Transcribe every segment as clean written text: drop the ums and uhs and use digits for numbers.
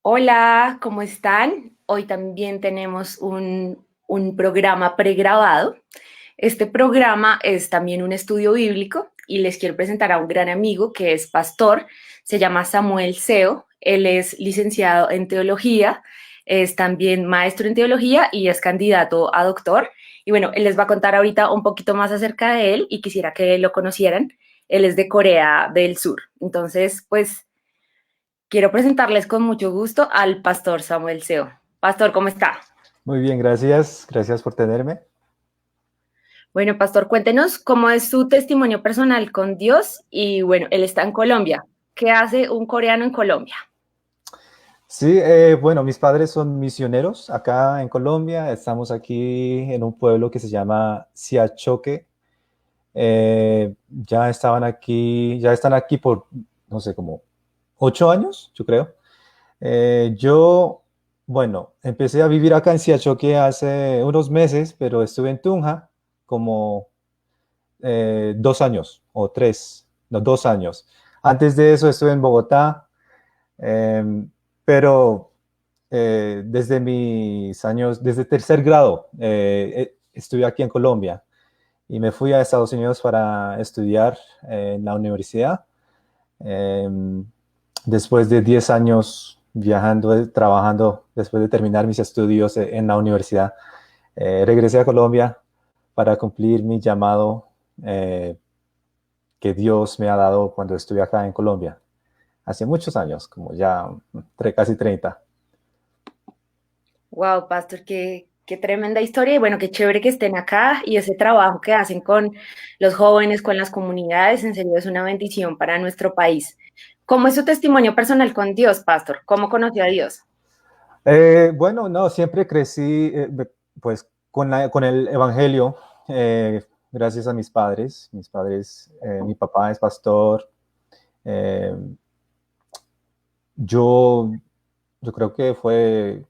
Hola, ¿cómo están? Hoy también tenemos un programa pregrabado. Este programa es también un estudio bíblico y les quiero presentar a un gran amigo que es pastor, se llama Samuel Seo, él es licenciado en teología, es también maestro en teología y es candidato a doctor. Y bueno, él les va a contar ahorita un poquito más acerca de él y quisiera que lo conocieran. Él es de Corea del Sur. Entonces, pues quiero presentarles con mucho gusto al pastor Samuel Seo. Pastor, ¿cómo está? Muy bien, gracias. Gracias por tenerme. Bueno, pastor, cuéntenos cómo es su testimonio personal con Dios y bueno, él está en Colombia. ¿Qué hace un coreano en Colombia? Sí, bueno, mis padres son misioneros acá en Colombia. Estamos aquí en un pueblo que se llama Siachoque. Ya están aquí por, no sé, como 8 años, yo creo. Yo, bueno, empecé a vivir acá en Siachoque hace unos meses, pero estuve en Tunja como 2 años o tres, no, 2 años. Antes de eso estuve en Bogotá. Em, pero desde mis años, desde tercer grado, estuve aquí en Colombia y me fui a Estados Unidos para estudiar en la universidad. Em, Después de 10 años viajando, trabajando, después de terminar mis estudios en la universidad, regresé a Colombia para cumplir mi llamado eh, que Dios me ha dado cuando estuve acá en Colombia hace muchos años, como ya casi 30. Wow, pastor, qué tremenda historia y bueno, qué chévere que estén acá y ese trabajo que hacen con los jóvenes, con las comunidades, en serio es una bendición para nuestro país. ¿Cómo es su testimonio personal con Dios, pastor? ¿Cómo conoció a Dios? Bueno, no, siempre crecí pues con el Evangelio, gracias a mis padres. Mi papá es pastor. eh, yo, yo creo que fue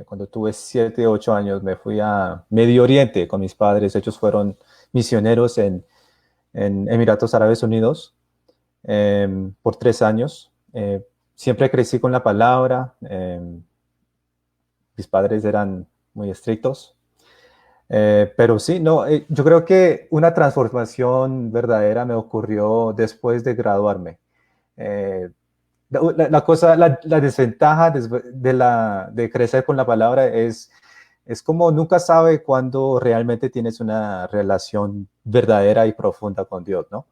cuando tuve 7, 8 años, me fui a Medio Oriente con mis padres. Ellos fueron misioneros en Emiratos Árabes Unidos por 3 años. Siempre crecí con la palabra. Mis padres eran muy estrictos. Pero sí, no, yo creo que una transformación verdadera me ocurrió después de graduarme. Eh, la desventaja de crecer con la palabra es como nunca sabe cuándo realmente tienes una relación verdadera y profunda con Dios, ¿no?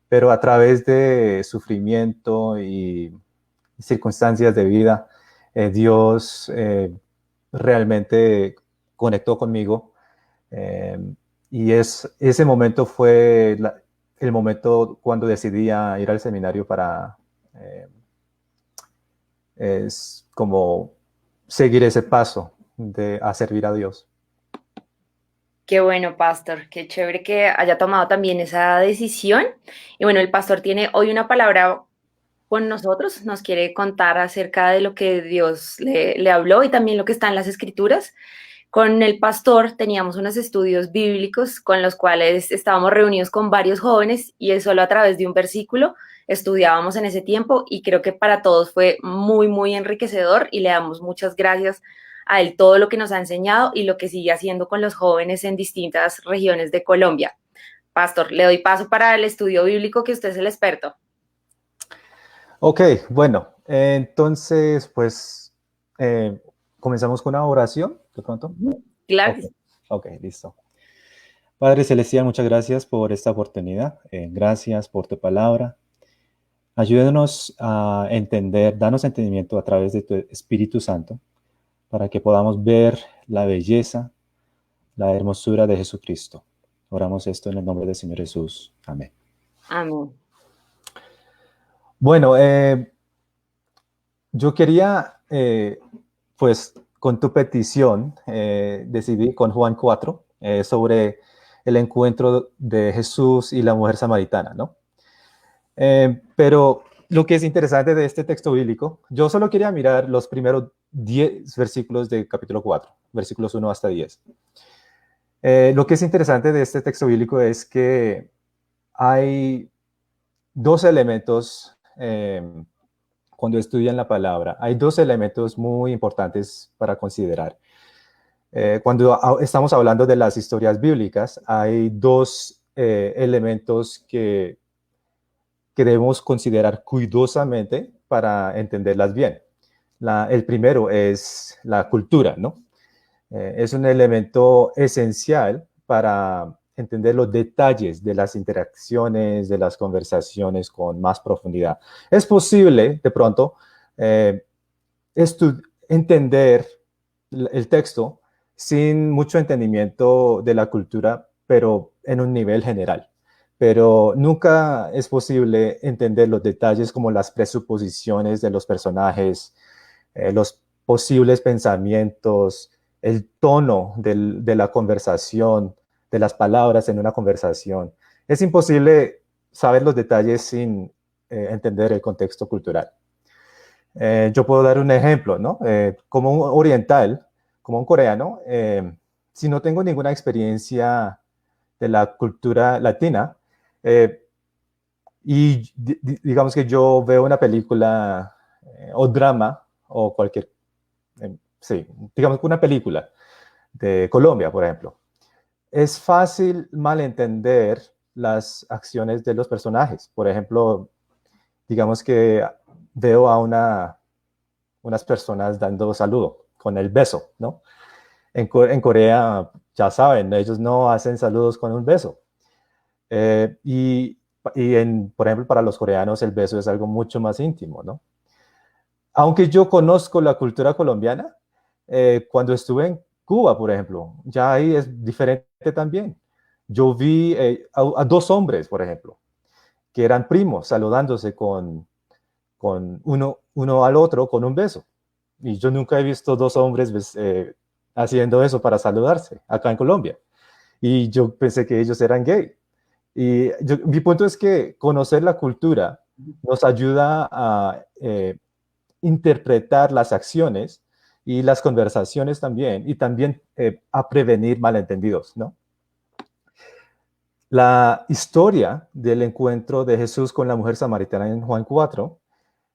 Pero a través de sufrimiento y circunstancias de vida, Dios realmente conectó conmigo. eh, y ese momento fue el momento cuando decidí ir al seminario para eh, es como seguir ese paso a servir a Dios. Qué bueno, pastor, qué chévere que haya tomado también esa decisión. Y bueno, el pastor tiene hoy una palabra con nosotros, nos quiere contar acerca de lo que Dios le habló y también lo que está en las escrituras. Con el pastor teníamos unos estudios bíblicos con los cuales estábamos reunidos con varios jóvenes y es solo a través de un versículo estudiábamos en ese tiempo y creo que para todos fue muy, muy enriquecedor y le damos muchas gracias a él todo lo que nos ha enseñado y lo que sigue haciendo con los jóvenes en distintas regiones de Colombia. Pastor, le doy paso para el estudio bíblico que usted es el experto. Ok, bueno, entonces pues comenzamos con una oración de pronto. Claro que Ok, sí. ok, listo. Padre Celestial, muchas gracias por esta oportunidad. Gracias por tu palabra. Ayúdanos a entender, danos entendimiento a través de tu Espíritu Santo para que podamos ver la belleza, la hermosura de Jesucristo. Oramos esto en el nombre del Señor Jesús. Amén. Amén. Bueno, yo quería, pues, con tu petición, decidí con Juan 4 sobre el encuentro de Jesús y la mujer samaritana, ¿no? Pero lo que es interesante de este texto bíblico, yo solo quería mirar los primeros 10 versículos del capítulo 4, versículos 1 hasta 10. Lo que es interesante de este texto bíblico es que hay dos elementos cuando estudian la palabra, hay dos elementos muy importantes para considerar. Cuando estamos hablando de las historias bíblicas, hay dos elementos que debemos considerar cuidadosamente para entenderlas bien. El primero es la cultura, ¿no? Es un elemento esencial para entender los detalles de las interacciones, de las conversaciones con más profundidad. Es posible, de pronto, eh, entender el texto sin mucho entendimiento de la cultura, pero en un nivel general. Pero nunca es posible entender los detalles como las presuposiciones de los personajes, los posibles pensamientos, el tono de la conversación, de las palabras en una conversación. Es imposible saber los detalles sin entender el contexto cultural. Yo puedo dar un ejemplo, ¿no? Como un oriental, como un coreano, si no tengo ninguna experiencia de la cultura latina, eh, y digamos que yo veo una película o drama o cualquier, sí, digamos que una película de Colombia, por ejemplo, es fácil malentender las acciones de los personajes. Por ejemplo, digamos que veo a unas personas dando saludo con el beso, ¿no? En Corea, ya saben, ellos no hacen saludos con un beso. Eh, y por ejemplo, para los coreanos el beso es algo mucho más íntimo, ¿no? Aunque yo conozco la cultura colombiana, cuando estuve en Cuba, por ejemplo, ya ahí es diferente también. Yo vi a dos hombres, por ejemplo, que eran primos, saludándose con uno al otro con un beso. Y yo nunca he visto dos hombres haciendo eso para saludarse acá en Colombia. Y yo pensé que ellos eran gay. Mi punto es que conocer la cultura nos ayuda a interpretar las acciones y las conversaciones también, y también a prevenir malentendidos, ¿no? La historia del encuentro de Jesús con la mujer samaritana en Juan 4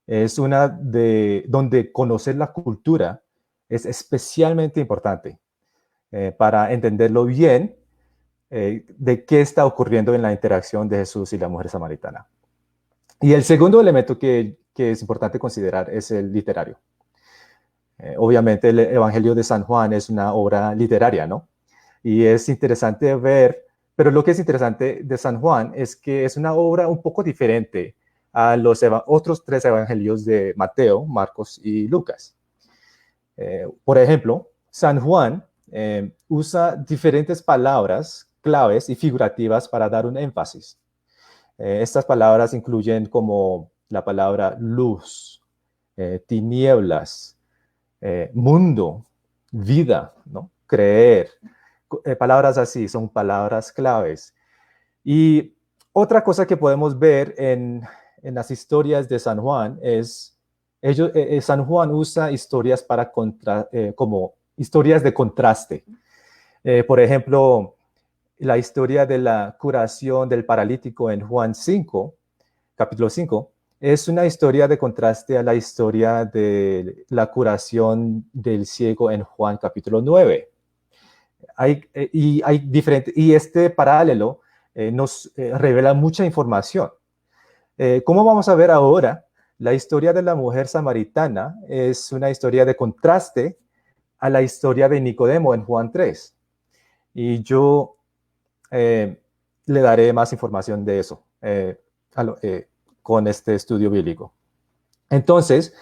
es una de donde conocer la cultura es especialmente importante para entenderlo bien de qué está ocurriendo en la interacción de Jesús y la mujer samaritana. Y el segundo elemento que es importante considerar es el literario. Obviamente el Evangelio de San Juan es una obra literaria, ¿no? Y es interesante ver, pero lo que es interesante de San Juan es que es una obra un poco diferente a los otros tres evangelios de Mateo, Marcos y Lucas. Por ejemplo, San Juan usa diferentes palabras claves y figurativas para dar un énfasis. Estas palabras incluyen como la palabra luz, tinieblas, mundo, vida, ¿no? Creer. Palabras así son palabras claves. Y otra cosa que podemos ver en las historias de San Juan es, San Juan usa historias como historias de contraste. Por ejemplo, la historia de la curación del paralítico en Juan 5, capítulo 5, es una historia de contraste a la historia de la curación del ciego en Juan capítulo 9. Y este paralelo nos revela mucha información. Como vamos a ver ahora, la historia de la mujer samaritana es una historia de contraste a la historia de Nicodemo en Juan 3. Y yo le daré más información de eso con este estudio bíblico. Entonces,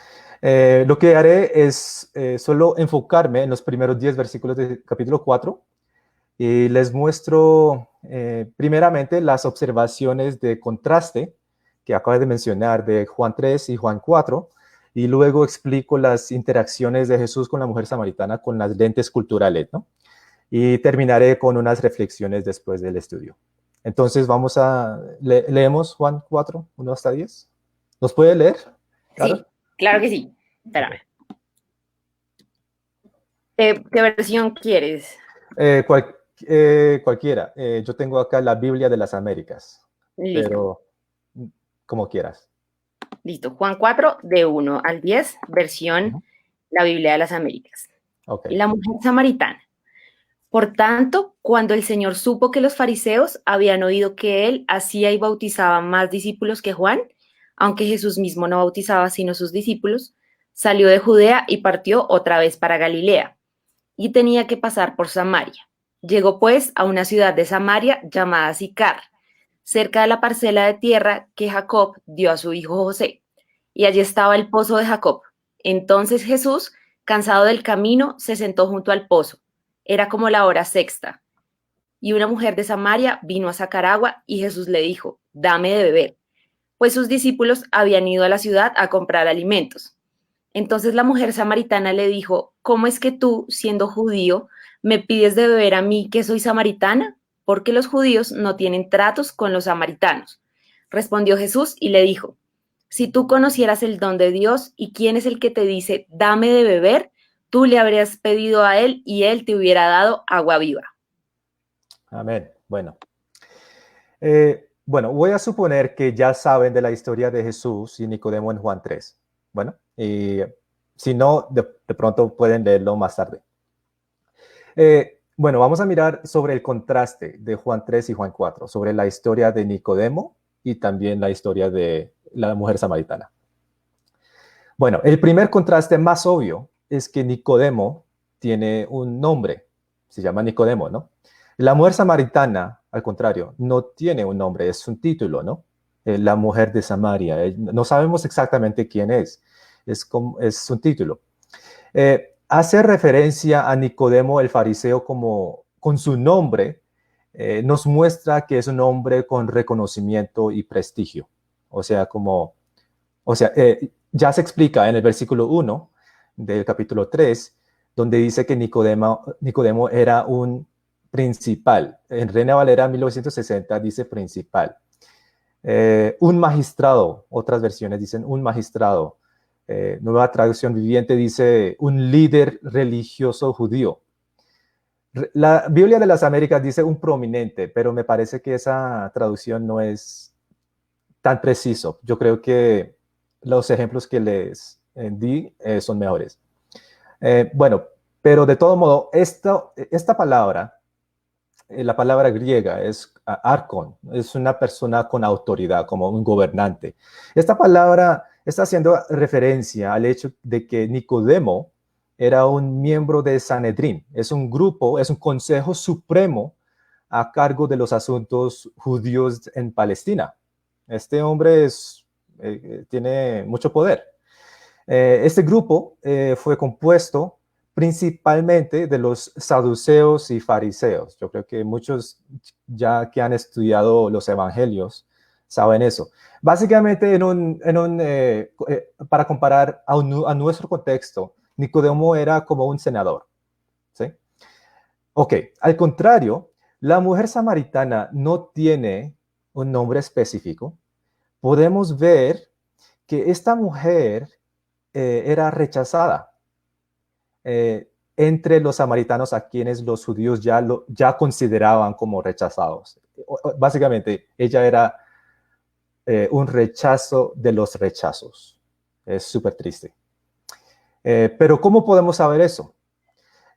lo que haré es solo enfocarme en los primeros 10 versículos del capítulo 4 y les muestro primeramente las observaciones de contraste que acabo de mencionar de Juan 3 y Juan 4, y luego explico las interacciones de Jesús con la mujer samaritana con las lentes culturales, ¿no? Y terminaré con unas reflexiones después del estudio. Entonces leemos Juan 4, 1 hasta 10. ¿Nos puede leer, Carol? Sí, claro que sí. Espérame. Okay. ¿Qué versión quieres? Cualquiera. Yo tengo acá la Biblia de las Américas, Listo. pero como quieras. Listo. Juan 4, de 1 al 10, versión Ujú. La Biblia de las Américas. Ok. Y la mujer samaritana. Por tanto, cuando el Señor supo que los fariseos habían oído que él hacía y bautizaba más discípulos que Juan, aunque Jesús mismo no bautizaba sino sus discípulos, salió de Judea y partió otra vez para Galilea, y tenía que pasar por Samaria. Llegó pues a una ciudad de Samaria llamada Sicar, cerca de la parcela de tierra que Jacob dio a su hijo José, y allí estaba el pozo de Jacob. Entonces Jesús, cansado del camino, se sentó junto al pozo. Era como la hora sexta. Y una mujer de Samaria vino a sacar agua y Jesús le dijo, dame de beber, pues sus discípulos habían ido a la ciudad a comprar alimentos. Entonces la mujer samaritana le dijo, ¿cómo es que tú, siendo judío, me pides de beber a mí que soy samaritana? Porque los judíos no tienen tratos con los samaritanos. Respondió Jesús y le dijo, si tú conocieras el don de Dios y quién es el que te dice, dame de beber, tú le habrías pedido a él y él te hubiera dado agua viva. Amén. Bueno, voy a suponer que ya saben de la historia de Jesús y Nicodemo en Juan 3. Bueno, y si no, de pronto pueden leerlo más tarde. Bueno, vamos a mirar sobre el contraste de Juan 3 y Juan 4, sobre la historia de Nicodemo y también la historia de la mujer samaritana. Bueno, el primer contraste más obvio es que Nicodemo tiene un nombre, se llama Nicodemo, ¿no? La mujer samaritana, al contrario, no tiene un nombre, es un título, ¿no? La mujer de Samaria, no sabemos exactamente quién es un título. Hace referencia a Nicodemo el fariseo como con su nombre, nos muestra que es un hombre con reconocimiento y prestigio. O sea, ya se explica en el versículo 1 del capítulo 3, donde dice que Nicodemo era un principal. En Reina Valera 1960 dice principal. Un magistrado, otras versiones dicen un magistrado. Nueva Traducción Viviente dice un líder religioso judío. La Biblia de las Américas dice un prominente, pero me parece que esa traducción no es tan preciso. Yo creo que los ejemplos que les di son mejores. Bueno, pero de todo modo, esta palabra, la palabra griega es archon, es una persona con autoridad, como un gobernante. Esta palabra está haciendo referencia al hecho de que Nicodemo era un miembro de Sanedrín, es un grupo, es un consejo supremo a cargo de los asuntos judíos en Palestina. Este hombre tiene mucho poder. Este grupo fue compuesto principalmente de los saduceos y fariseos. Yo creo que muchos ya que han estudiado los evangelios saben eso. Básicamente, para comparar a nuestro contexto, Nicodemo era como un senador. ¿Sí? Ok, al contrario, la mujer samaritana no tiene un nombre específico. Podemos ver que esta mujer era rechazada entre los samaritanos a quienes los judíos ya consideraban como rechazados. Básicamente, ella era un rechazo de los rechazos. Es súper triste. Pero ¿cómo podemos saber eso?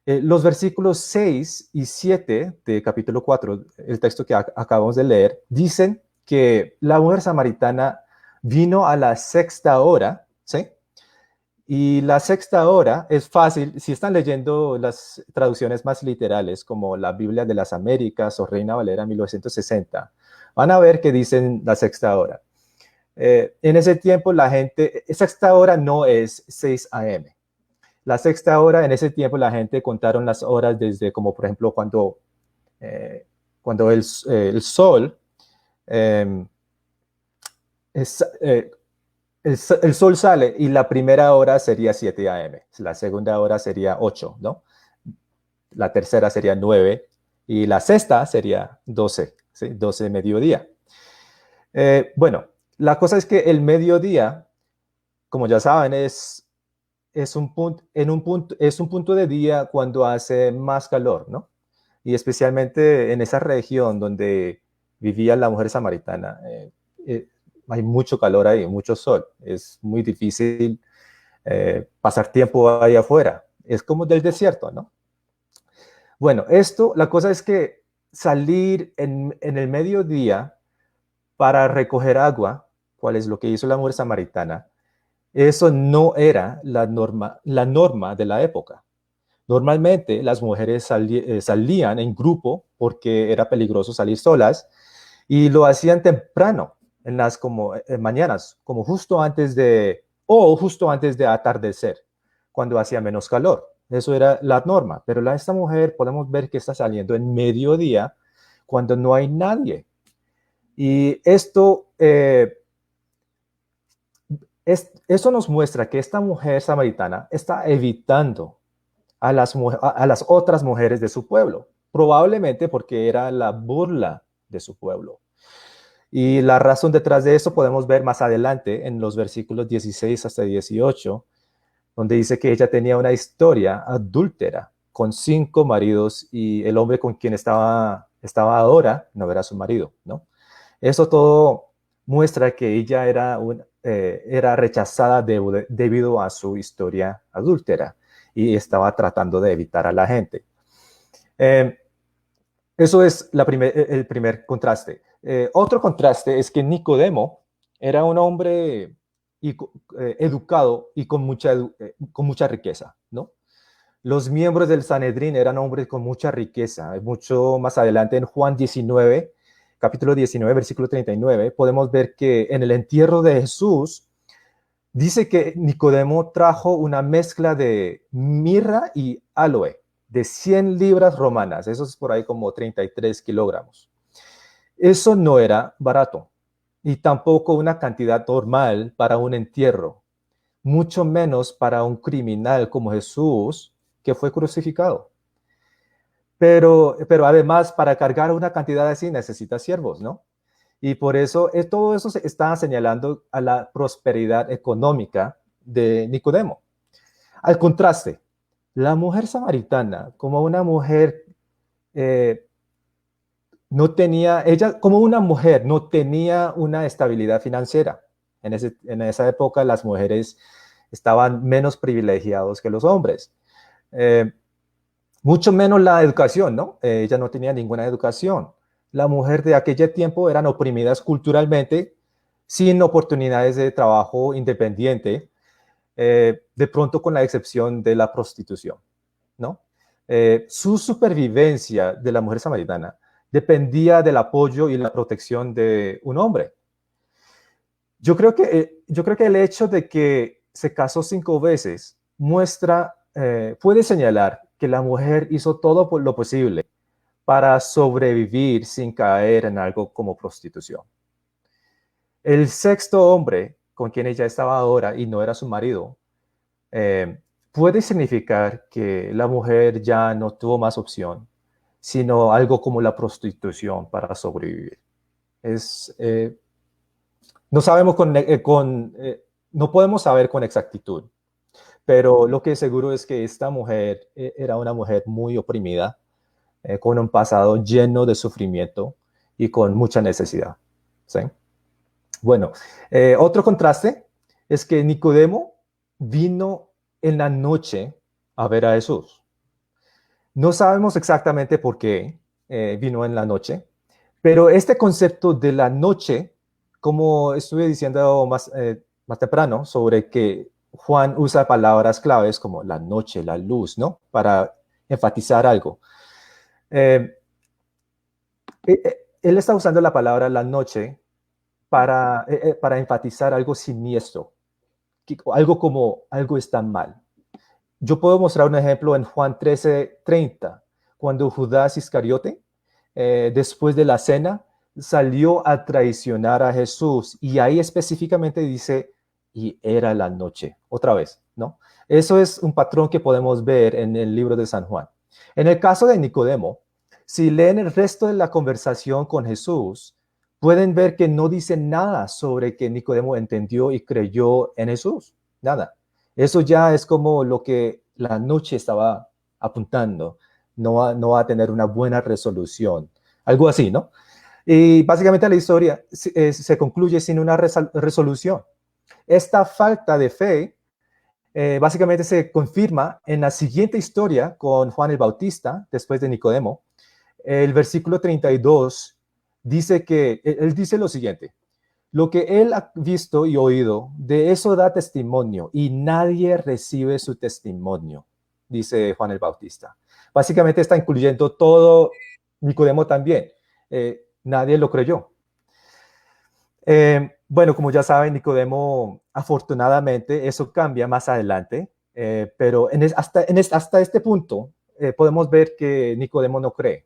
Los versículos 6 y 7 de capítulo 4, el texto que acabamos de leer, dicen que la mujer samaritana vino a la sexta hora, ¿sí? Y la sexta hora es fácil, si están leyendo las traducciones más literales, como la Biblia de las Américas o Reina Valera 1960, van a ver que dicen la sexta hora. En ese tiempo sexta hora no es 6 a.m. La sexta hora, en ese tiempo la gente contaron las horas desde como por ejemplo cuando el sol es, el sol sale y la primera hora sería 7 a.m., la segunda hora sería 8, ¿no? La tercera sería 9 y la sexta sería 12, ¿sí? 12 de mediodía. Bueno, la cosa es que el mediodía, como ya saben, es un punto de día cuando hace más calor, ¿no? Y especialmente en esa región donde vivía la mujer samaritana. hay mucho calor ahí, mucho sol. Es muy difícil pasar tiempo ahí afuera. Es como del desierto, ¿no? Bueno, la cosa es que salir en el mediodía para recoger agua, cuál es lo que hizo la mujer samaritana, eso no era la norma de la época. Normalmente las mujeres salían en grupo porque era peligroso salir solas y lo hacían temprano, en las como mañanas, como justo antes de atardecer, cuando hacía menos calor. Eso era la norma, pero esta mujer podemos ver que está saliendo en mediodía cuando no hay nadie. Y eso nos muestra que esta mujer samaritana está evitando a las otras mujeres de su pueblo, probablemente porque era la burla de su pueblo. Y la razón detrás de eso podemos ver más adelante en los versículos 16 hasta 18, donde dice que ella tenía una historia adúltera con 5 maridos y el hombre con quien estaba ahora no era su marido, ¿no? Eso todo muestra que ella era rechazada debido a su historia adúltera y estaba tratando de evitar a la gente. Eso es el primer contraste. Otro contraste es que Nicodemo era un hombre educado y con mucha riqueza, ¿no? Los miembros del Sanedrín eran hombres con mucha riqueza. Mucho más adelante en Juan 19, capítulo 19, versículo 39, podemos ver que en el entierro de Jesús dice que Nicodemo trajo una mezcla de mirra y aloe de 100 libras romanas. Eso es por ahí como 33 kilogramos. Eso no era barato y tampoco una cantidad normal para un entierro, mucho menos para un criminal como Jesús que fue crucificado. Pero además, para cargar una cantidad así necesita siervos, ¿no? Y por eso todo eso se está señalando a la prosperidad económica de Nicodemo. Al contraste, la mujer samaritana, como una mujer, ella como una mujer no tenía una estabilidad financiera. En esa época las mujeres estaban menos privilegiados que los hombres. Mucho menos la educación, ¿no? Ella no tenía ninguna educación. La mujer de aquel tiempo eran oprimidas culturalmente, sin oportunidades de trabajo independiente, de pronto con la excepción de la prostitución, ¿no? Su supervivencia de la mujer samaritana dependía del apoyo y la protección de un hombre. Yo creo que el hecho de que se casó 5 veces puede señalar que la mujer hizo todo lo posible para sobrevivir sin caer en algo como prostitución. El sexto hombre con quien ella estaba ahora y no era su marido, puede significar que la mujer ya no tuvo más opción, sino algo como la prostitución para sobrevivir. No sabemos no podemos saber con exactitud, pero lo que es seguro es que esta mujer era una mujer muy oprimida, con un pasado lleno de sufrimiento y con mucha necesidad. ¿Sí? Bueno, otro contraste es que Nicodemo vino en la noche a ver a Jesús. No sabemos exactamente por qué vino en la noche, pero este concepto de la noche, como estuve diciendo más temprano, sobre que Juan usa palabras claves como la noche, la luz, ¿no? Para enfatizar algo. Él está usando la palabra la noche para enfatizar algo siniestro, algo como algo está mal. Yo puedo mostrar un ejemplo en Juan 13:30, cuando Judas Iscariote, después de la cena, salió a traicionar a Jesús, y ahí específicamente dice, y era la noche, otra vez, ¿no? Eso es un patrón que podemos ver en el libro de San Juan. En el caso de Nicodemo, si leen el resto de la conversación con Jesús, pueden ver que no dice nada sobre que Nicodemo entendió y creyó en Jesús, nada. Eso ya es como lo que la noche estaba apuntando, no va a tener una buena resolución, algo así, ¿no? Y básicamente la historia se concluye sin una resolución. Esta falta de fe básicamente se confirma en la siguiente historia con Juan el Bautista, después de Nicodemo. El versículo 32 dice que, él dice lo siguiente: lo que él ha visto y oído, de eso da testimonio, y nadie recibe su testimonio, dice Juan el Bautista. Básicamente está incluyendo todo Nicodemo también. Nadie lo creyó. Bueno, como ya saben, Nicodemo, afortunadamente, eso cambia más adelante, pero hasta este punto podemos ver que Nicodemo no cree.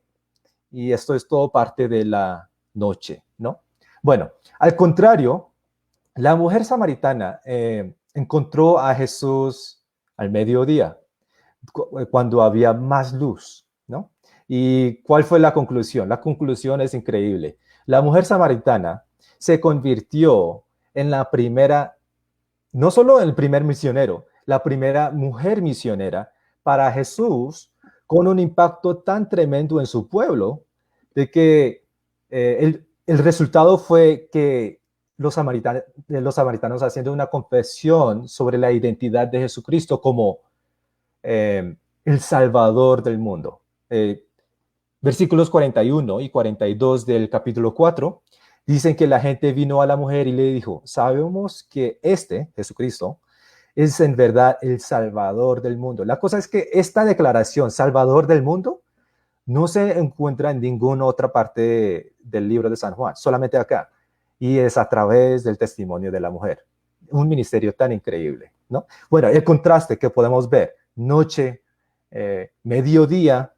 Y esto es todo parte de la noche, ¿no? Bueno, al contrario, la mujer samaritana encontró a Jesús al mediodía, cuando había más luz, ¿no? ¿Y cuál fue la conclusión? La conclusión es increíble. La mujer samaritana se convirtió en la primera, no solo el primer misionero, la primera mujer misionera para Jesús, con un impacto tan tremendo en su pueblo, de que el resultado fue que los samaritanos haciendo una confesión sobre la identidad de Jesucristo como el Salvador del mundo. Versículos 41 y 42 del capítulo 4 dicen que la gente vino a la mujer y le dijo: sabemos que Jesucristo, es en verdad el Salvador del mundo. La cosa es que esta declaración, Salvador del mundo, no se encuentra en ninguna otra parte del libro de San Juan, solamente acá. Y es a través del testimonio de la mujer. Un ministerio tan increíble, ¿no? Bueno, el contraste que podemos ver, noche, mediodía,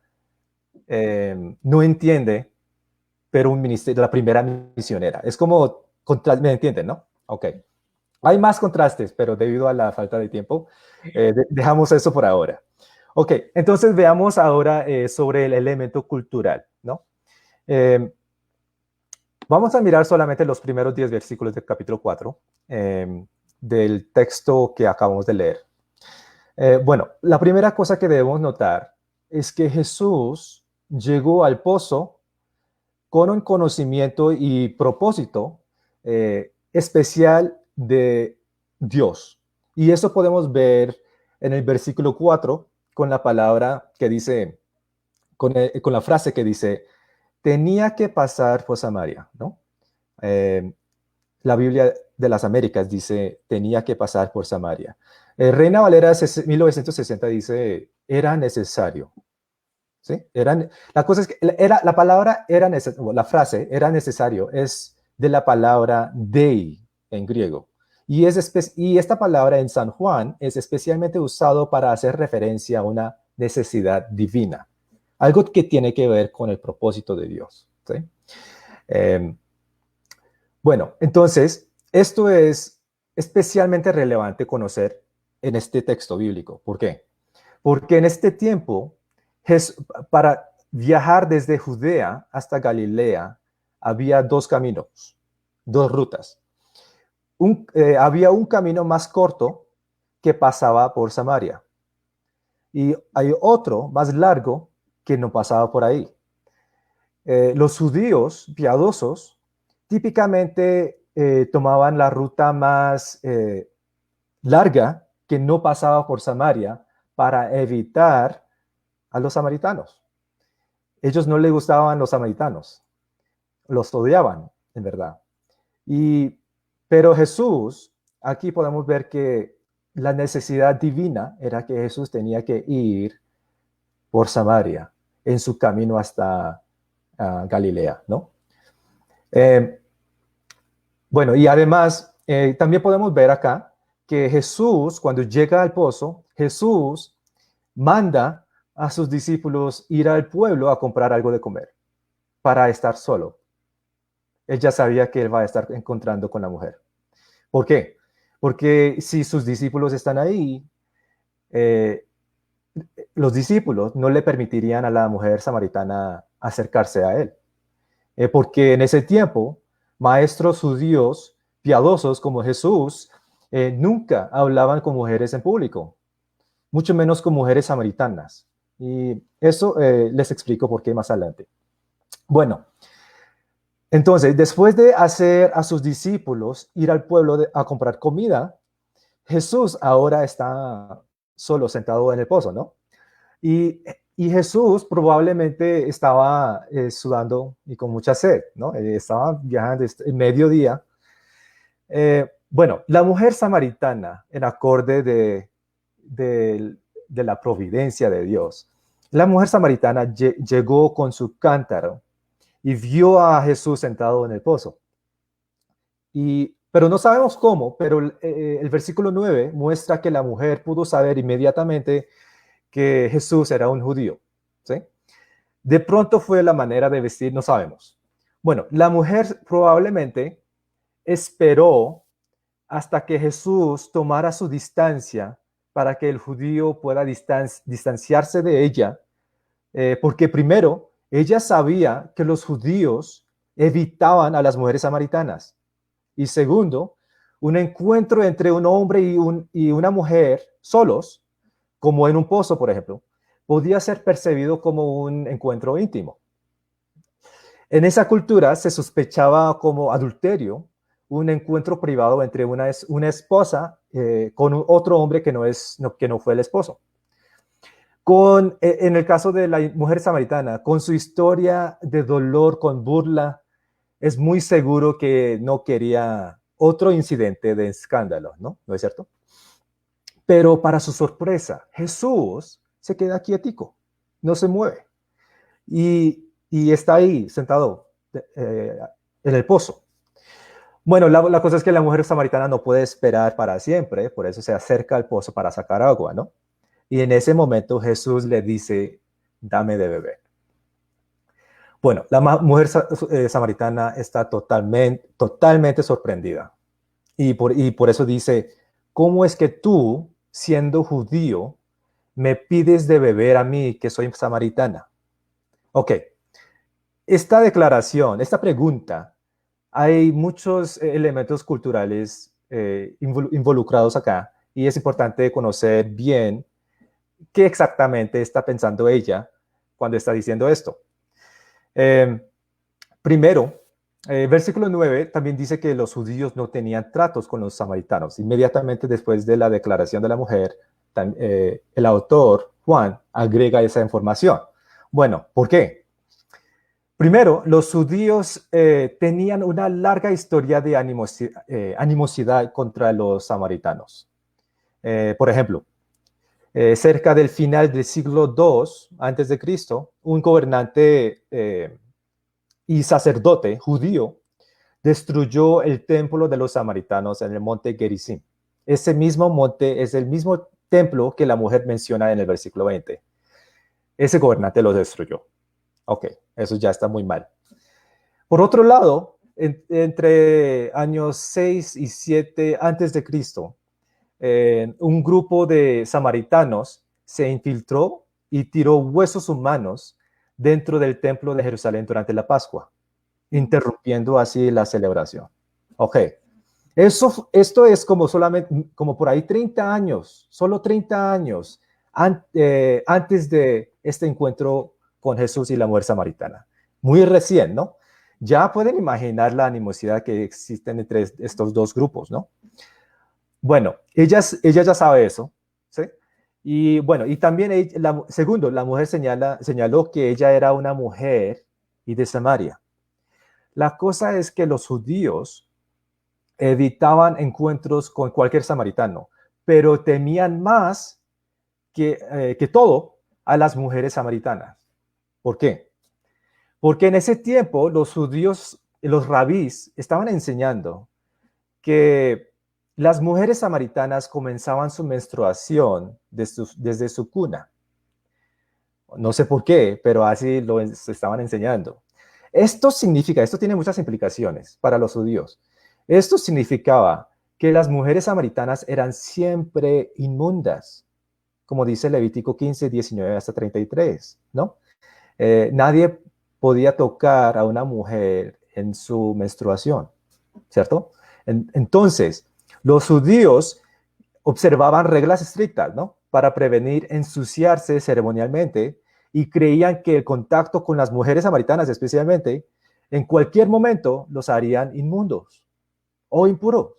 no entiende, pero un ministerio, la primera misionera. Es como, ¿me entienden, no? Ok. Hay más contrastes, pero debido a la falta de tiempo, dejamos eso por ahora. Ok, entonces veamos ahora sobre el elemento cultural, ¿no? Vamos a mirar solamente los primeros 10 versículos del capítulo 4 del texto que acabamos de leer. Bueno, la primera cosa que debemos notar es que Jesús llegó al pozo con un conocimiento y propósito especial de Dios. Y eso podemos ver en el versículo 4 con la palabra que dice, con la frase que dice: tenía que pasar por Samaria, ¿no? La Biblia de las Américas dice: tenía que pasar por Samaria. Reina Valera 1960 dice: era necesario. ¿Sí? La cosa es que la palabra era necesario, la frase era necesario, es de la palabra dei en griego. Y esta palabra en San Juan es especialmente usado para hacer referencia a una necesidad divina, algo que tiene que ver con el propósito de Dios. ¿Sí? Bueno, entonces, esto es especialmente relevante conocer en este texto bíblico. ¿Por qué? Porque en este tiempo, para viajar desde Judea hasta Galilea, había dos caminos, dos rutas. Había un camino más corto que pasaba por Samaria, y hay otro más largo que no pasaba por ahí. Los judíos piadosos típicamente tomaban la ruta más larga, que no pasaba por Samaria, para evitar a los samaritanos. Ellos no les gustaban los samaritanos, los odiaban, en verdad. Pero Jesús, aquí podemos ver que la necesidad divina era que Jesús tenía que ir por Samaria en su camino hasta Galilea, ¿no? Bueno, y además, también podemos ver acá que Jesús, cuando llega al pozo, Jesús manda a sus discípulos ir al pueblo a comprar algo de comer para estar solo. Él ya sabía que él va a estar encontrando con la mujer. ¿Por qué? Porque si sus discípulos están ahí, los discípulos no le permitirían a la mujer samaritana acercarse a él. Porque en ese tiempo, maestros judíos piadosos como Jesús nunca hablaban con mujeres en público, mucho menos con mujeres samaritanas. Y eso les explico por qué más adelante. Bueno, Entonces, después de hacer a sus discípulos ir al pueblo a comprar comida, Jesús ahora está solo sentado en el pozo, ¿no? Y, y Jesús probablemente estaba sudando y con mucha sed, ¿no? Estaba viajando en mediodía. Bueno, la mujer samaritana, en acorde de la providencia de Dios, la mujer samaritana llegó con su cántaro y vio a Jesús sentado en el pozo. Pero no sabemos cómo, pero el versículo 9 muestra que la mujer pudo saber inmediatamente que Jesús era un judío. ¿Sí? De pronto fue la manera de vestir, no sabemos. Bueno, la mujer probablemente esperó hasta que Jesús tomara su distancia para que el judío pueda distanciarse de ella, porque primero, ella sabía que los judíos evitaban a las mujeres samaritanas. Y segundo, un encuentro entre un hombre y una mujer solos, como en un pozo, por ejemplo, podía ser percibido como un encuentro íntimo. En esa cultura se sospechaba como adulterio un encuentro privado entre una esposa con otro hombre que no fue el esposo. En el caso de la mujer samaritana, con su historia de dolor, con burla, es muy seguro que no quería otro incidente de escándalo, ¿no? ¿No es cierto? Pero para su sorpresa, Jesús se queda quietico, no se mueve y está ahí sentado en el pozo. Bueno, la cosa es que la mujer samaritana no puede esperar para siempre, por eso se acerca al pozo para sacar agua, ¿no? Y en ese momento Jesús le dice, dame de beber. Bueno, la mujer samaritana está totalmente sorprendida. Y por eso dice, ¿cómo es que tú, siendo judío, me pides de beber a mí, que soy samaritana? Ok, esta declaración, esta pregunta, hay muchos elementos culturales involucrados acá y es importante conocer bien qué exactamente está pensando ella cuando está diciendo esto. Primero, versículo 9 también dice que los judíos no tenían tratos con los samaritanos. Inmediatamente después de la declaración de la mujer, el autor, Juan, agrega esa información. Bueno, ¿por qué? Primero, los judíos tenían una larga historia de animosidad contra los samaritanos. Por ejemplo, cerca del final del siglo II antes de Cristo, un gobernante y sacerdote judío destruyó el templo de los samaritanos en el monte Gerizim. Ese mismo monte es el mismo templo que la mujer menciona en el versículo 20. Ese gobernante lo destruyó. Ok, eso ya está muy mal. Por otro lado, entre años 6 y 7 antes de Cristo, un grupo de samaritanos se infiltró y tiró huesos humanos dentro del templo de Jerusalén durante la Pascua, interrumpiendo así la celebración. Ok, esto es como solamente, como por ahí 30 años, solo 30 años antes de este encuentro con Jesús y la mujer samaritana. Muy recién, ¿no? Ya pueden imaginar la animosidad que existe entre estos dos grupos, ¿no? Bueno, ella ya sabe eso, ¿sí? Y bueno, y también, segundo, la mujer señaló que ella era una mujer y de Samaria. La cosa es que los judíos evitaban encuentros con cualquier samaritano, pero temían más que todo a las mujeres samaritanas. ¿Por qué? Porque en ese tiempo los judíos, los rabís, estaban enseñando que las mujeres samaritanas comenzaban su menstruación desde su cuna. No sé por qué, pero así lo estaban enseñando. Esto tiene muchas implicaciones para los judíos. Esto significaba que las mujeres samaritanas eran siempre inmundas, como dice Levítico 15, 19 hasta 33, ¿no? Nadie podía tocar a una mujer en su menstruación, ¿cierto? Entonces, los judíos observaban reglas estrictas, ¿no? Para prevenir ensuciarse ceremonialmente y creían que el contacto con las mujeres samaritanas especialmente en cualquier momento los harían inmundos o impuros,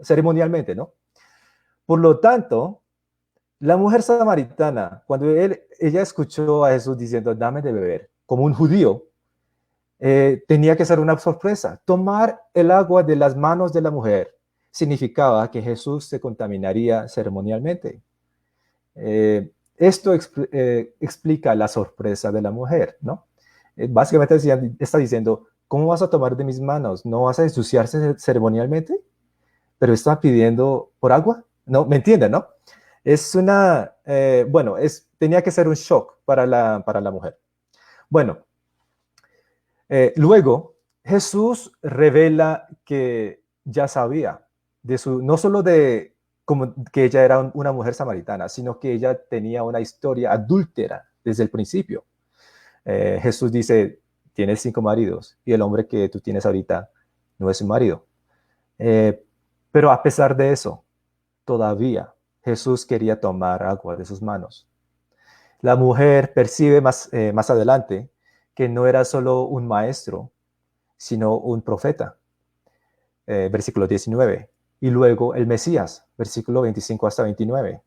ceremonialmente, ¿no? Por lo tanto, la mujer samaritana, cuando ella escuchó a Jesús diciendo, dame de beber, como un judío, tenía que ser una sorpresa. Tomar el agua de las manos de la mujer significaba que Jesús se contaminaría ceremonialmente. Esto explica la sorpresa de la mujer, ¿no? Básicamente está diciendo, ¿cómo vas a tomar de mis manos? ¿No vas a ensuciarse ceremonialmente? Pero está pidiendo por agua. No, ¿me entienden, no? Es una, bueno, tenía que ser un shock para la mujer. Bueno, luego Jesús revela que ya sabía no solo de como que ella era una mujer samaritana, sino que ella tenía una historia adúltera desde el principio. Jesús dice, tienes 5 maridos y el hombre que tú tienes ahorita no es su marido. Pero a pesar de eso, todavía Jesús quería tomar agua de sus manos. La mujer percibe más adelante que no era solo un maestro, sino un profeta, versículo 19. Y luego el Mesías, versículo 25 hasta 29.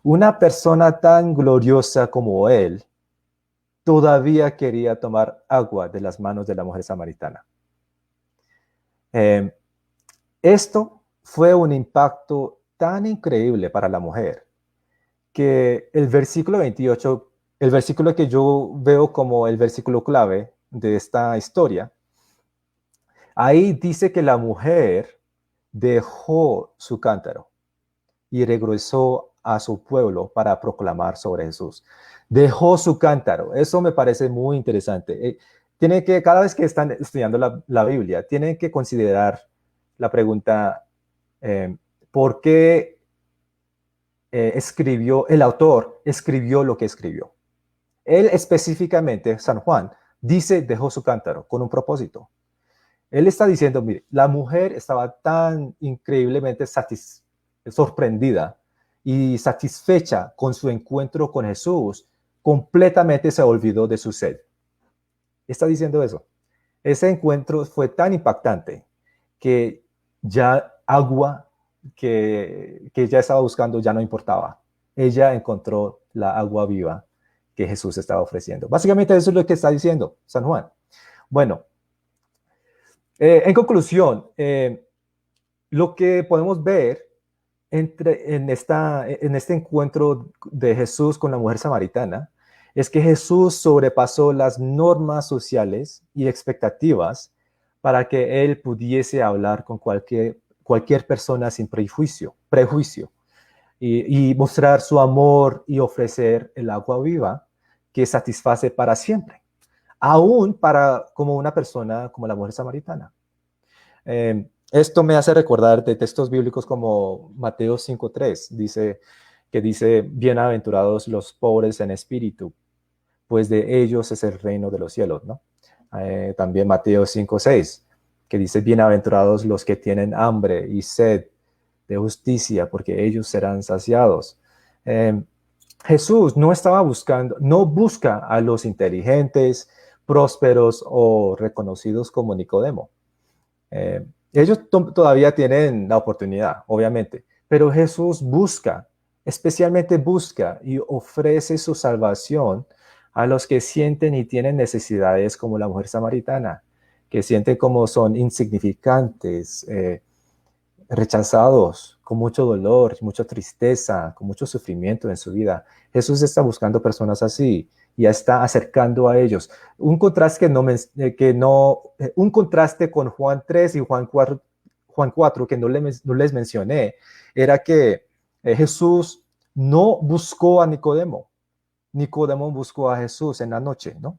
Una persona tan gloriosa como él todavía quería tomar agua de las manos de la mujer samaritana. Esto fue un impacto tan increíble para la mujer que el versículo 28, el versículo que yo veo como el versículo clave de esta historia, ahí dice que la mujer dejó su cántaro y regresó a su pueblo para proclamar sobre Jesús. Dejó su cántaro. Eso me parece muy interesante. Tienen que, cada vez que están estudiando la Biblia, tienen que considerar la pregunta, ¿por qué el autor escribió lo que escribió? Él específicamente, San Juan, dice, dejó su cántaro con un propósito. Él está diciendo, mire, la mujer estaba tan increíblemente sorprendida y satisfecha con su encuentro con Jesús, completamente se olvidó de su sed. Está diciendo eso. Ese encuentro fue tan impactante que ya agua que ella estaba buscando ya no importaba. Ella encontró la agua viva que Jesús estaba ofreciendo. Básicamente eso es lo que está diciendo San Juan. Bueno, en conclusión, lo que podemos ver en este encuentro de Jesús con la mujer samaritana es que Jesús sobrepasó las normas sociales y expectativas para que él pudiese hablar con cualquier persona sin prejuicio y mostrar su amor y ofrecer el agua viva que satisface para siempre, aún como una persona como la mujer samaritana. Esto me hace recordar de textos bíblicos como Mateo 5:3, que dice, bienaventurados los pobres en espíritu, pues de ellos es el reino de los cielos, ¿no? También Mateo 5:6, que dice, bienaventurados los que tienen hambre y sed de justicia, porque ellos serán saciados. Jesús no busca a los inteligentes, prósperos o reconocidos como Nicodemo. Ellos todavía tienen la oportunidad, obviamente, pero Jesús especialmente busca y ofrece su salvación a los que sienten y tienen necesidades como la mujer samaritana, que sienten como son insignificantes, rechazados, con mucho dolor, mucha tristeza, con mucho sufrimiento en su vida. Jesús está buscando personas así y está acercando a ellos. Un contraste un contraste con Juan 3 y Juan 4 que no les mencioné, era que Jesús no buscó a Nicodemo. Nicodemo buscó a Jesús en la noche, ¿no?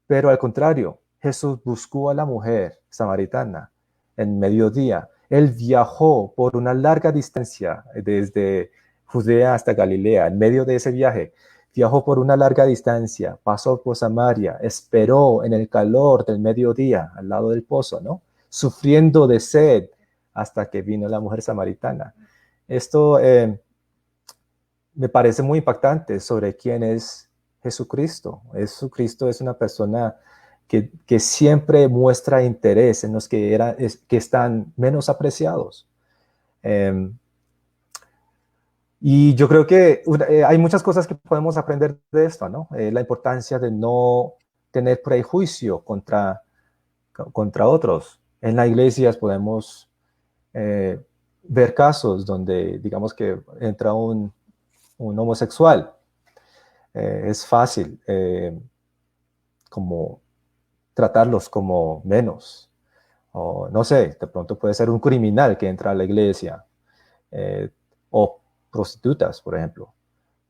Pero al contrario, Jesús buscó a la mujer samaritana en mediodía. Él viajó por una larga distancia desde Judea hasta Galilea. En medio de ese viaje, viajó por una larga distancia, pasó por Samaria, esperó en el calor del mediodía al lado del pozo, ¿no? Sufriendo de sed hasta que vino la mujer samaritana. Esto me parece muy impactante sobre quién es Jesucristo. Jesucristo es una persona que siempre muestra interés en los que están menos apreciados. Y yo creo que hay muchas cosas que podemos aprender de esto, ¿no? La importancia de no tener prejuicio contra otros. En las iglesias podemos eh, ver casos donde, digamos que entra un homosexual. Es fácil como tratarlos como menos. O no sé, de pronto puede ser un criminal que entra a la iglesia. eh, o prostitutas, por ejemplo,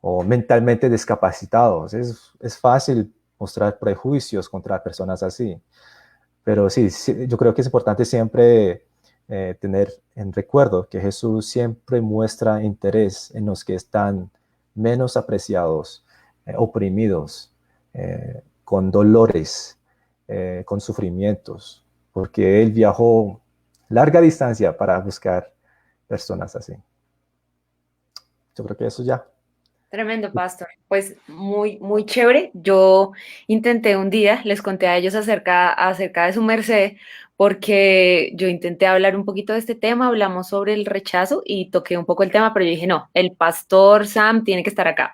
o mentalmente discapacitados. Es fácil mostrar prejuicios contra personas así. Pero sí, yo creo que es importante siempre tener en recuerdo que Jesús siempre muestra interés en los que están menos apreciados, oprimidos, con dolores, con sufrimientos, porque Él viajó larga distancia para buscar personas así. Yo creo que eso ya. Tremendo, pastor. Pues muy, muy chévere. Yo intenté un día, les conté a ellos acerca de su merced, porque yo intenté hablar un poquito de este tema, hablamos sobre el rechazo y toqué un poco el tema, pero yo dije, no, el pastor Sam tiene que estar acá.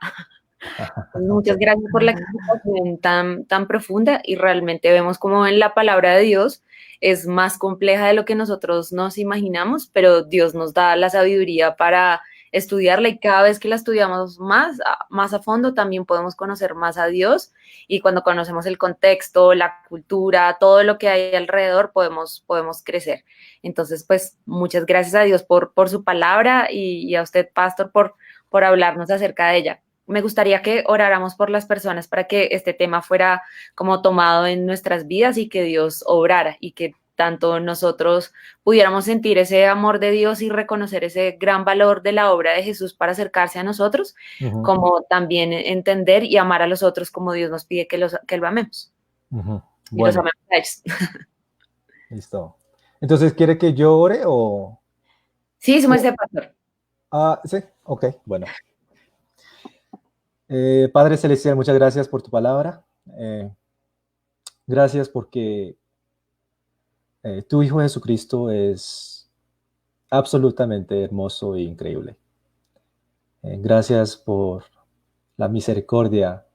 Muchas Ok. gracias por la explicación tan profunda y realmente vemos como en la palabra de Dios es más compleja de lo que nosotros nos imaginamos, pero Dios nos da la sabiduría para estudiarla y cada vez que la estudiamos más a fondo también podemos conocer más a Dios y cuando conocemos el contexto, la cultura, todo lo que hay alrededor podemos crecer. Entonces, pues muchas gracias a Dios por su palabra y a usted, pastor, por hablarnos acerca de ella. Me gustaría que oráramos por las personas para que este tema fuera como tomado en nuestras vidas y que Dios obrara y que tanto nosotros pudiéramos sentir ese amor de Dios y reconocer ese gran valor de la obra de Jesús para acercarse a nosotros, Ujú, como también entender y amar a los otros como Dios nos pide que lo amemos ujú. y los Bueno, amemos a ellos. listo. Entonces, ¿quiere que yo ore o...? Sí, somos o- ese pastor. sí, ok, bueno. Padre Celestial, muchas gracias por tu palabra. Eh, Gracias porque tu Hijo Jesucristo es absolutamente hermoso e increíble. Gracias por la misericordia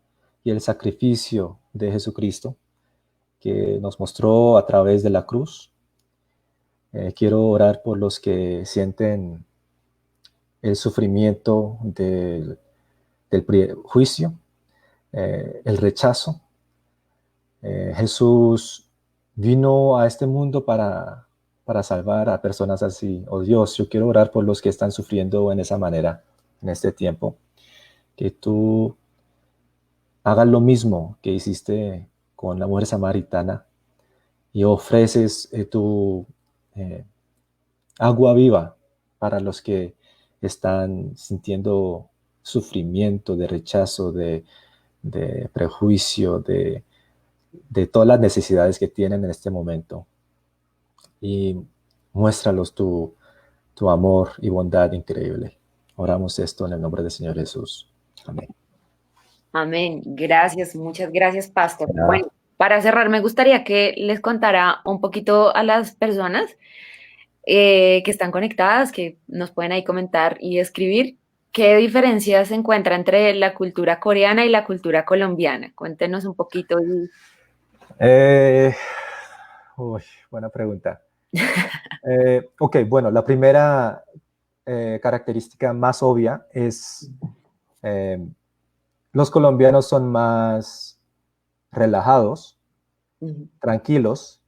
y el sacrificio de Jesucristo que nos mostró a través de la cruz. Quiero orar por los que sienten el sufrimiento del juicio, el rechazo. Jesús vino a este mundo para salvar a personas así. Oh Dios, yo quiero orar por los que están sufriendo en esa manera en este tiempo. Que tú hagas lo mismo que hiciste con la mujer samaritana y ofreces tu eh, agua viva para los que están sintiendo sufrimiento, de rechazo, de prejuicio, de todas las necesidades que tienen en este momento. Y muéstralos tu amor y bondad increíble. Oramos esto en el nombre del Señor Jesús. Amén. Amén. Gracias, muchas gracias, pastor. De Bueno, nada. para cerrar, me gustaría que les contara un poquito a las personas que están conectadas, que nos pueden ahí comentar y escribir. ¿Qué diferencias se encuentra entre la cultura coreana y la cultura colombiana? Cuéntenos un poquito. Eh, uy, buena pregunta. Ok, bueno, la primera característica más obvia es eh, los colombianos son más relajados, Ujú. tranquilos,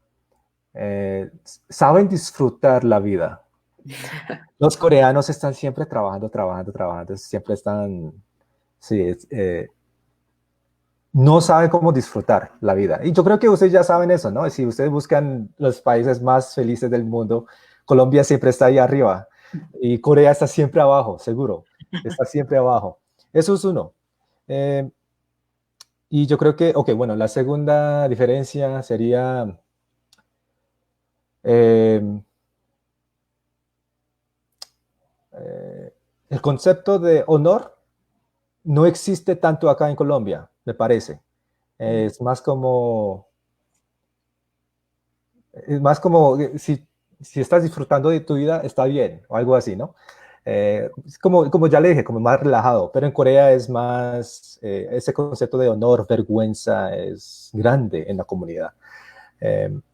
saben disfrutar la vida. Los coreanos están siempre trabajando, trabajando, trabajando, siempre están, sí, no saben cómo disfrutar la vida. Y yo creo que ustedes ya saben eso, ¿no? Si ustedes buscan los países más felices del mundo, Colombia siempre está ahí arriba y Corea está siempre abajo, seguro, está siempre abajo. Eso es uno. Eh, y yo creo que, ok, bueno, la segunda diferencia sería eh, el concepto de honor no existe tanto acá en Colombia, me parece. Es más como, Es más como si estás disfrutando de tu vida, está bien, o algo así, ¿no? Es como ya le dije, como más relajado, pero en Corea es más, ese concepto de honor, vergüenza es grande en la comunidad.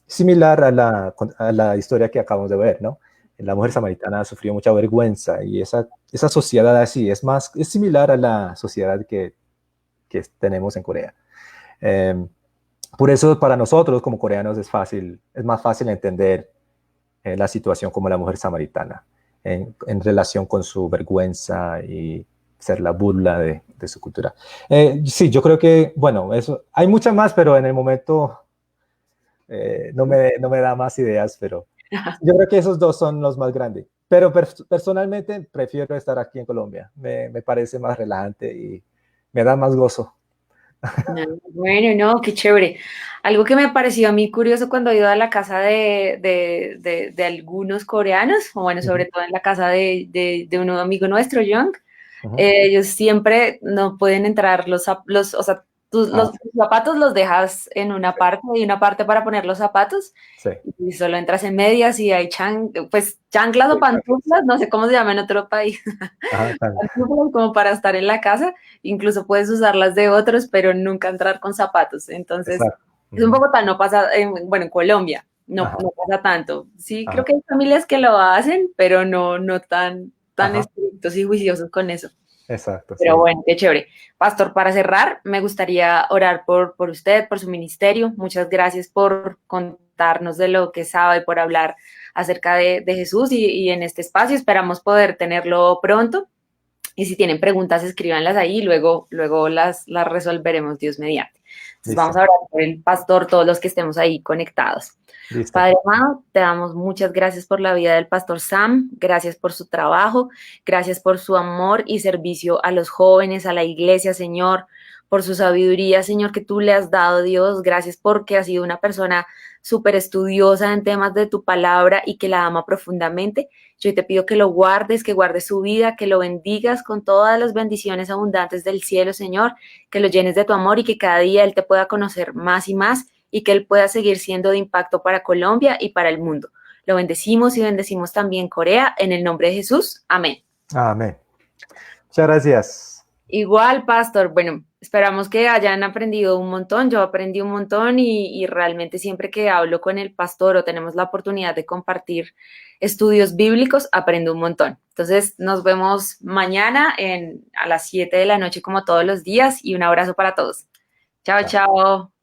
Similar a la historia que acabamos de ver, ¿no? La mujer samaritana sufrió mucha vergüenza y esa sociedad así es similar a la sociedad que tenemos en Corea. Eh, por eso para nosotros como coreanos es más fácil entender la situación como la mujer samaritana en relación con su vergüenza y ser la burla de su cultura. Sí, yo creo que, bueno, eso, hay muchas más, pero en el momento no me da más ideas, pero yo creo que esos dos son los más grandes. Pero personalmente prefiero estar aquí en Colombia. Me parece más relajante y me da más gozo. No, bueno, no, qué chévere. Algo que me pareció a mí curioso cuando he ido a la casa de algunos coreanos, o bueno, Ujú, sobre todo en la casa de un amigo nuestro, Young, ujú. ellos siempre no pueden entrar o sea, Ah, tus zapatos los dejas en una parte, hay una parte para poner los zapatos, sí, y solo entras en medias y hay pues chanclas o sí, chanclas. pantuflas, no sé cómo se llama en otro país, Ajá, pantuflas como para estar en la casa, incluso puedes usarlas de otros, pero nunca entrar con zapatos. Entonces, exacto. es un Ujú. poco tan, no pasa, bueno, en Colombia no, Ajá, no pasa tanto. Sí, creo ajá, que hay familias que lo hacen, pero no tan ajá, estrictos y juiciosos con eso. exacto, Pero sí. bueno, qué chévere. Pastor, para cerrar, me gustaría orar por usted, por su ministerio. Muchas gracias por contarnos de lo que sabe, por hablar acerca de Jesús y en este espacio. Esperamos poder tenerlo pronto. Y si tienen preguntas, escríbanlas ahí y luego las resolveremos, Dios mediante. Entonces vamos Listo, a orar por el pastor, todos los que estemos ahí conectados. listo. Padre amado, te damos muchas gracias por la vida del pastor Sam, gracias por su trabajo, gracias por su amor y servicio a los jóvenes, a la iglesia, Señor, por su sabiduría, Señor, que tú le has dado, Dios. Gracias porque has sido una persona súper estudiosa en temas de tu palabra y que la ama profundamente. Yo te pido que lo guardes, que guardes su vida, que lo bendigas con todas las bendiciones abundantes del cielo, Señor, que lo llenes de tu amor y que cada día Él te pueda conocer más y más y que Él pueda seguir siendo de impacto para Colombia y para el mundo. Lo bendecimos y bendecimos también Corea en el nombre de Jesús. Amén. Amén. Muchas gracias. Igual, Pastor, bueno, esperamos que hayan aprendido un montón. Yo aprendí un montón y realmente siempre que hablo con el pastor o tenemos la oportunidad de compartir estudios bíblicos, aprendo un montón. Entonces, nos vemos mañana a las 7 de la noche como todos los días y un abrazo para todos. Chao, Chao. chao.